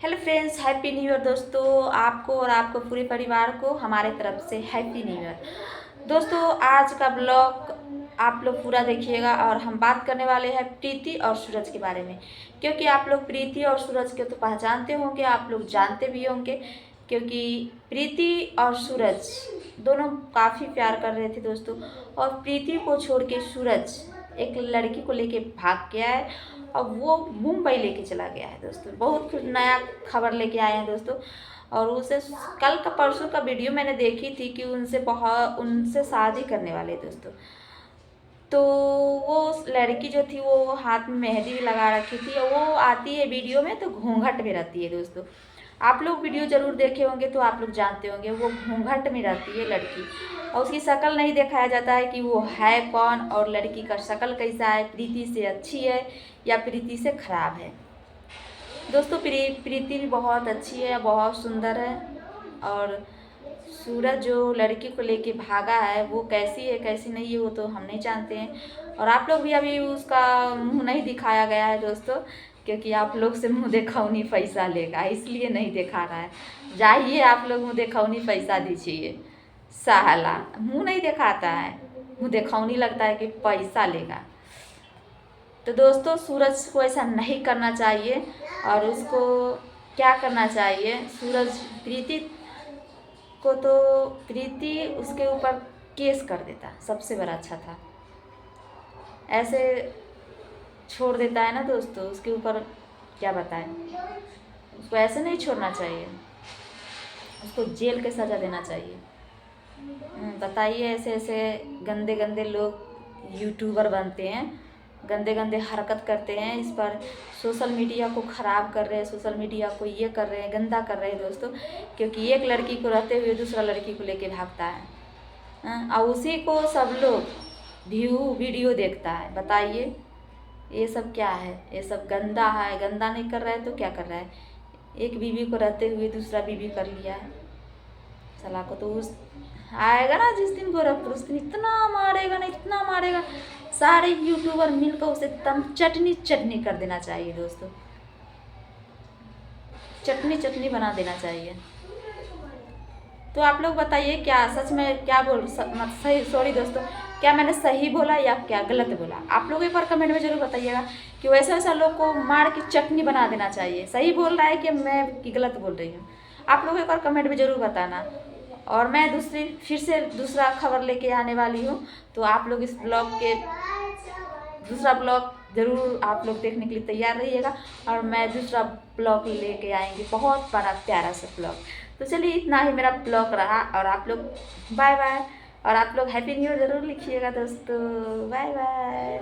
Hello friends, happy new year दोस्तों। आपको और आपको पूरे परिवार को हमारे तरफ से हैप्पी न्यू ईयर। दोस्तों, आज का ब्लॉग आप लोग पूरा देखिएगा और हम बात करने वाले हैं प्रीति और सूरज के बारे में। क्योंकि आप लोग प्रीति और सूरज को तो पहचानते होंगे, आप लोग जानते भी होंगे, क्योंकि प्रीति और सूरज दोनों काफ़ी प्यार कर रहे थे दोस्तों। और प्रीति को छोड़ के सूरज एक लड़की को लेके भाग गया है और वो मुंबई लेके चला गया है दोस्तों। बहुत कुछ नया खबर लेके आए हैं दोस्तों। और उसे कल का परसों का वीडियो मैंने देखी थी कि उनसे शादी करने वाले दोस्तों। तो वो लड़की जो थी वो हाथ में मेहंदी भी लगा रखी थी और वो आती है वीडियो में तो घूंघट में रहती है दोस्तों। आप लोग वीडियो जरूर देखे होंगे तो आप लोग जानते होंगे वो घूंघट में रहती है लड़की। और उसकी शक्ल नहीं दिखाया जाता है कि वो है कौन और लड़की का शक्ल कैसा है, प्रीति से अच्छी है या प्रीति से खराब है। दोस्तों, प्रीति भी बहुत अच्छी है, बहुत सुंदर है। और सूरज जो लड़की को लेके भागा है वो कैसी है कैसी नहीं है वो तो हम नहीं जानते हैं। और आप लोग भी अभी उसका मुंह नहीं दिखाया गया है दोस्तों, क्योंकि आप लोग से मुंह दिखाऊनी पैसा लेगा, इसलिए नहीं दिखा रहा है। जाइए आप लोग मुंह दिखाऊनी पैसा दीजिए। साला मुंह नहीं दिखाता है, मुंह दिखाऊनी लगता है कि पैसा लेगा। तो दोस्तों, सूरज को ऐसा नहीं करना चाहिए। और उसको क्या करना चाहिए, सूरज प्रीति को तो प्रीति उसके ऊपर केस कर देता, सबसे बड़ा अच्छा था। ऐसे छोड़ देता है ना दोस्तों, उसके ऊपर क्या बताएं। उसको ऐसे नहीं छोड़ना चाहिए, उसको जेल के सज़ा देना चाहिए। बताइए, ऐसे ऐसे गंदे गंदे लोग यूट्यूबर बनते हैं, गंदे गंदे हरकत करते हैं, इस पर सोशल मीडिया को ख़राब कर रहे हैं, सोशल मीडिया को ये कर रहे हैं, गंदा कर रहे हैं दोस्तों। क्योंकि एक लड़की को रहते हुए दूसरा लड़की को लेके भागता है और उसी को सब लोग वीडियो देखता है। बताइए, ये सब क्या है? ये सब गंदा है। गंदा नहीं कर रहा है तो क्या कर रहा है? एक बीवी को रहते हुए दूसरा बीवी कर लिया है। साला को तो उस आएगा ना जिस दिन गोरखपुर, उस दिन इतना मारेगा ना, इतना मारेगा, सारे यूट्यूबर मिलकर उसे तम चटनी चटनी कर देना चाहिए दोस्तों। चटनी चटनी बना देना चाहिए। तो आप लोग बताइए, क्या सच में क्या सही, सॉरी दोस्तों, क्या मैंने सही बोला या क्या गलत बोला? आप लोग एक बार कमेंट में जरूर बताइएगा कि वैसा वैसा लोग को मार के चटनी बना देना चाहिए। सही बोल रहा है कि मैं कि गलत बोल रही हूँ? आप लोग एक बार कमेंट में ज़रूर बताना। और मैं फिर से दूसरा खबर लेके आने वाली हूँ, तो आप लोग इस ब्लॉग के दूसरा ब्लॉग ज़रूर आप लोग देखने के लिए तैयार रहिएगा। और मैं दूसरा ब्लॉग लेके आएंगे, बहुत बड़ा प्यारा सा ब्लॉग। तो चलिए, इतना ही मेरा ब्लॉग रहा। और आप लोग बाय बाय। और आप लोग हैप्पी न्यू ईयर ज़रूर लिखिएगा दोस्तों। Bye bye.